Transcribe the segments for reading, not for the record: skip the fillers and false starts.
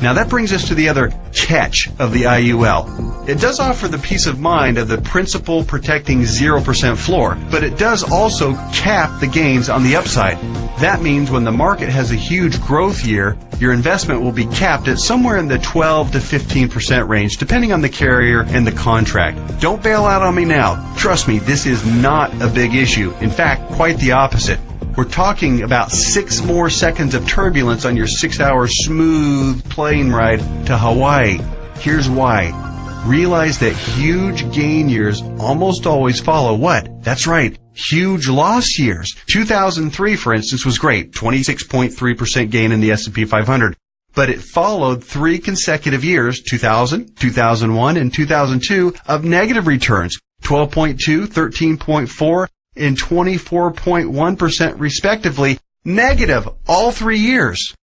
Now that brings us to the other catch of the IUL. It does offer the peace of mind of the principal protecting 0% floor, but it does also cap the gains on the upside. That means when the market has a huge growth year, your investment will be capped at somewhere in the 12 to 15% range, depending on the carrier and the contract. Don't bail out on me now. Trust me, this is not a big issue. In fact, quite the opposite. We're talking about 6 more seconds of turbulence on your 6-hour smooth plane ride to Hawaii. Here's why. Realize that huge gain years almost always follow what? That's right, huge loss years. 2003, for instance, was great, 26.3% gain in the S&P 500. But it followed 3 consecutive years, 2000, 2001, and 2002, of negative returns, 12.2, 13.4, and 24.1% respectively, negative all 3 years.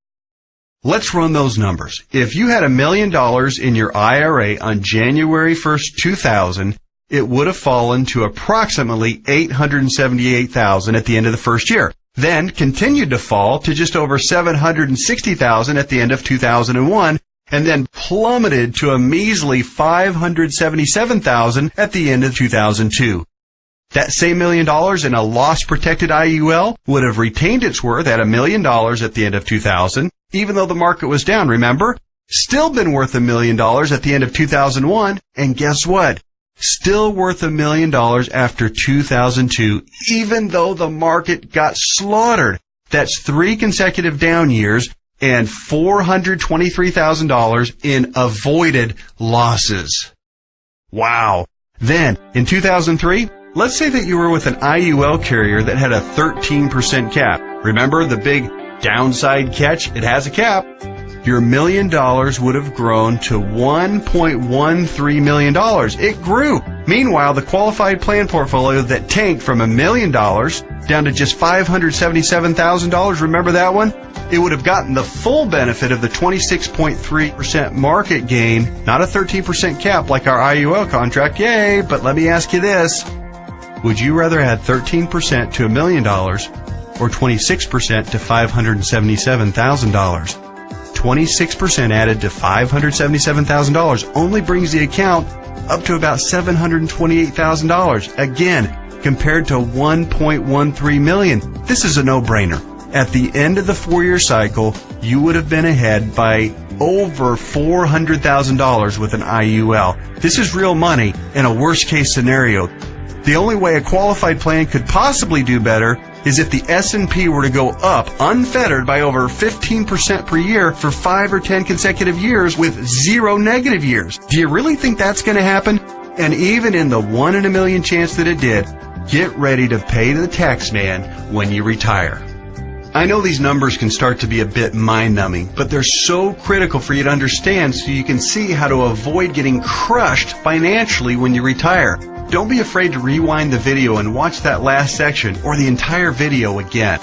Let's run those numbers. If you had $1 million in your IRA on January 1st, 2000, it would have fallen to approximately $878,000 at the end of the first year. Then continued to fall to just over $760,000 at the end of 2001, and then plummeted to a measly $577,000 at the end of 2002. That same $1 million in a loss-protected IUL would have retained its worth at $1 million at the end of 2000, even though the market was down, remember? Still been worth $1 million at the end of 2001, and guess what? Still worth $1 million after 2002, even though the market got slaughtered. That's 3 consecutive down years and $423,000 in avoided losses. Wow. Then, in 2003, let's say that you were with an IUL carrier that had a 13% cap. Remember the big downside catch? It has a cap. Your $1 million would have grown to $1.13 million. It grew. Meanwhile, the qualified plan portfolio that tanked from $1 million down to just $577,000, remember that one? It would have gotten the full benefit of the 26.3% market gain, not a 13% cap like our IUL contract. Yay! But let me ask you this. Would you rather add 13% to $1 million or 26% to $577,000? 26% added to $577,000 only brings the account up to about $728,000. Again, compared to $1.13 million. This is a no-brainer. At the end of the 4-year cycle, you would have been ahead by over $400,000 with an IUL. This is real money in a worst-case scenario. The only way a qualified plan could possibly do better is if the S&P were to go up unfettered by over 15% per year for 5 or 10 consecutive years with 0 negative years. Do you really think that's going to happen? And even in the 1 in a million chance that it did, get ready to pay the tax man when you retire. I know these numbers can start to be a bit mind-numbing, but they're so critical for you to understand so you can see how to avoid getting crushed financially when you retire. Don't be afraid to rewind the video and watch that last section or the entire video again.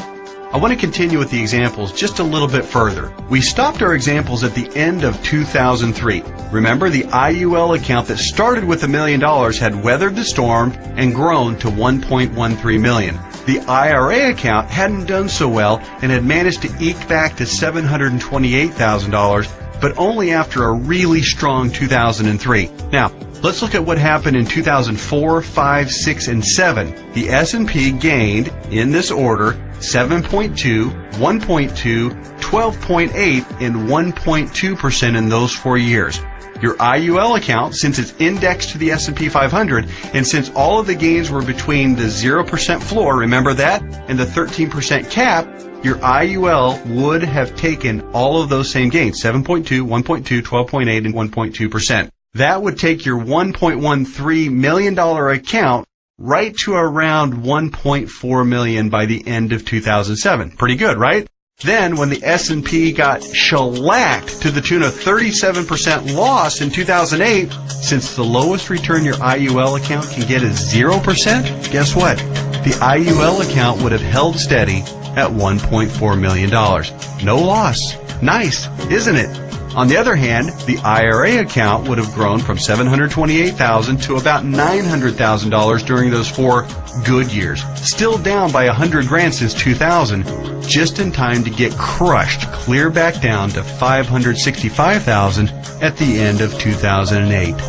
I want to continue with the examples just a little bit further. We stopped our examples at the end of 2003. Remember, the IUL account that started with $1 million had weathered the storm and grown to $1.13 million. The IRA account hadn't done so well and had managed to eke back to $728,000, but only after a really strong 2003. Now, let's look at what happened in 2004, 5, 6, and 7. The S&P gained, in this order, 7.2, 1.2, 12.8, and 1.2% in those 4 years. Your IUL account, since it's indexed to the S&P 500, and since all of the gains were between the 0% floor, remember that, and the 13% cap, your IUL would have taken all of those same gains, 7.2, 1.2, 12.8, and 1.2%. That would take your $1.13 million account right to around $1.4 million by the end of 2007. Pretty good, right? Then, when the S&P got shellacked to the tune of 37% loss in 2008, since the lowest return your IUL account can get is 0%, guess what? The IUL account would have held steady at $1.4 million. No loss. Nice, isn't it? On the other hand, the IRA account would have grown from $728,000 to about $900,000 during those 4 good years. Still down by $100,000 since 2000, just in time to get crushed clear back down to $565,000 at the end of 2008.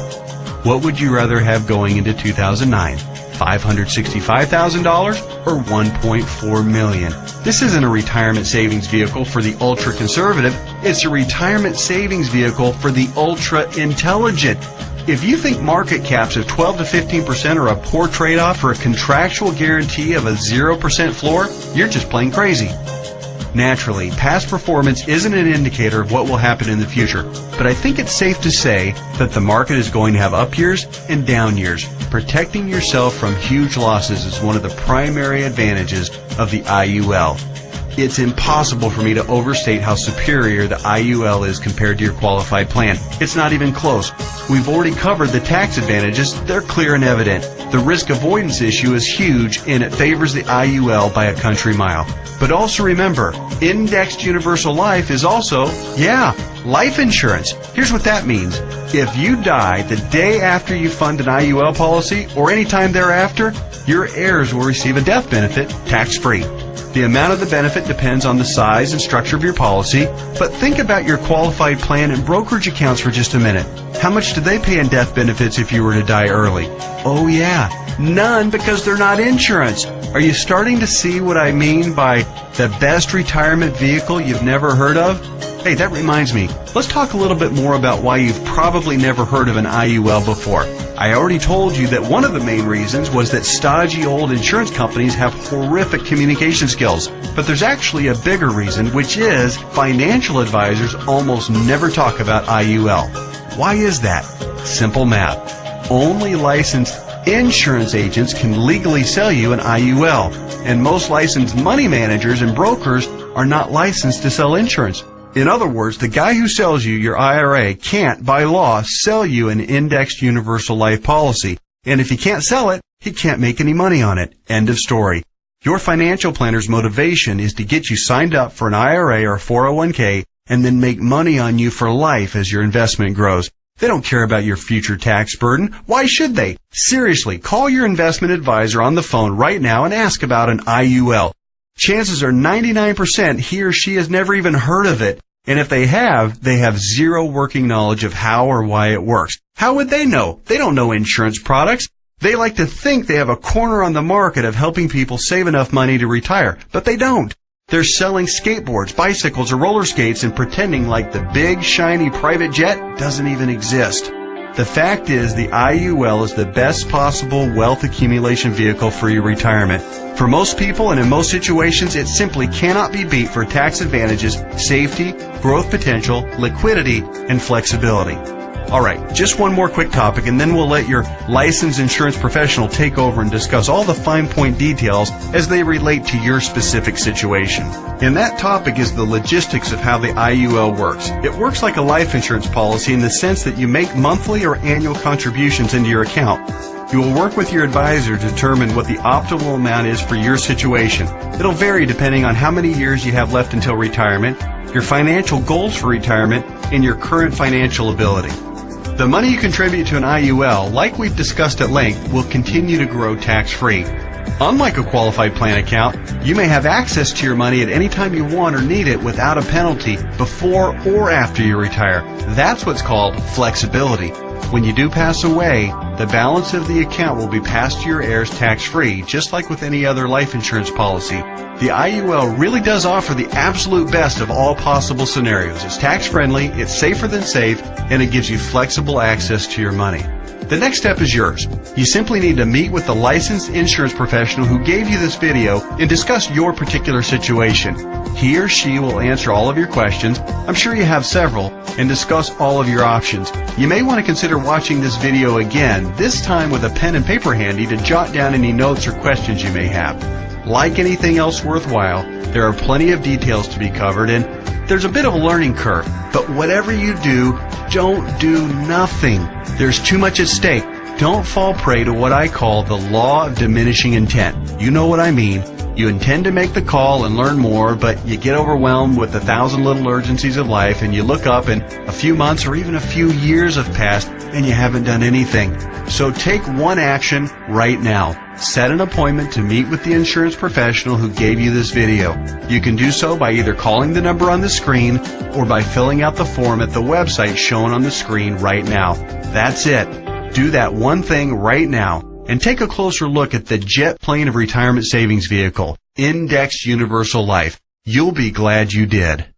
What would you rather have going into 2009? $565,000 or $1.4 million? This isn't a retirement savings vehicle for the ultra-conservative. It's a retirement savings vehicle for the ultra-intelligent. If you think market caps of 12 to 15% are a poor trade-off for a contractual guarantee of a 0% floor, you're just plain crazy. Naturally, past performance isn't an indicator of what will happen in the future, but I think it's safe to say that the market is going to have up years and down years. Protecting yourself from huge losses is one of the primary advantages of the IUL. It's impossible for me to overstate how superior the IUL is compared to your qualified plan. It's not even close. We've already covered the tax advantages. They're clear and evident. The risk avoidance issue is huge, and it favors the IUL by a country mile. But also remember, indexed universal life is also, life insurance. Here's what that means. If you die the day after you fund an IUL policy or any time thereafter, your heirs will receive a death benefit tax-free. The amount of the benefit depends on the size and structure of your policy, but think about your qualified plan and brokerage accounts for just a minute. How much do they pay in death benefits if you were to die early? Oh yeah, none, because they're not insurance. Are you starting to see what I mean by the best retirement vehicle you've never heard of? Hey, that reminds me. Let's talk a little bit more about why you've probably never heard of an IUL before. I already told you that one of the main reasons was that stodgy old insurance companies have horrific communication skills. But there's actually a bigger reason, which is financial advisors almost never talk about IUL. Why is that? Simple math. Only licensed insurance agents can legally sell you an IUL, and most licensed money managers and brokers are not licensed to sell insurance. In other words, the guy who sells you your IRA can't, by law, sell you an indexed universal life policy. And if he can't sell it, he can't make any money on it. End of story. Your financial planner's motivation is to get you signed up for an IRA or 401k and then make money on you for life as your investment grows. They don't care about your future tax burden. Why should they? Seriously, call your investment advisor on the phone right now and ask about an IUL. Chances are 99% he or she has never even heard of it. And if they have zero working knowledge of how or why it works. How would they know? They don't know insurance products. They like to think they have a corner on the market of helping people save enough money to retire, but they don't. They're selling skateboards, bicycles, or roller skates and pretending like the big, shiny private jet doesn't even exist. The fact is, the IUL is the best possible wealth accumulation vehicle for your retirement. For most people and in most situations, it simply cannot be beat for tax advantages, safety, growth potential, liquidity, and flexibility. Alright, just one more quick topic and then we'll let your licensed insurance professional take over and discuss all the fine point details as they relate to your specific situation. And that topic is the logistics of how the IUL works. It works like a life insurance policy in the sense that you make monthly or annual contributions into your account. You will work with your advisor to determine what the optimal amount is for your situation. It'll vary depending on how many years you have left until retirement, your financial goals for retirement, and your current financial ability. The money you contribute to an IUL, like we've discussed at length, will continue to grow tax-free. Unlike a qualified plan account, you may have access to your money at any time you want or need it without a penalty before or after you retire. That's what's called flexibility. When you do pass away, the balance of the account will be passed to your heirs tax-free, just like with any other life insurance policy. The IUL really does offer the absolute best of all possible scenarios. It's tax-friendly, it's safer than safe, and it gives you flexible access to your money. The next step is yours. You simply need to meet with the licensed insurance professional who gave you this video and discuss your particular situation. He or she will answer all of your questions, I'm sure you have several, and discuss all of your options. You may want to consider watching this video again, this time with a pen and paper handy to jot down any notes or questions you may have. Like anything else worthwhile, there are plenty of details to be covered and there's a bit of a learning curve. But whatever you do, don't do nothing. There's too much at stake. Don't fall prey to what I call the law of diminishing intent. You know what I mean. You intend to make the call and learn more, but you get overwhelmed with 1,000 little urgencies of life and you look up and a few months or even a few years have passed and you haven't done anything. So take one action right now. Set an appointment to meet with the insurance professional who gave you this video. You can do so by either calling the number on the screen or by filling out the form at the website shown on the screen right now. That's it. Do that one thing right now and take a closer look at the jet plane of retirement savings vehicle, Indexed Universal Life. You'll be glad you did.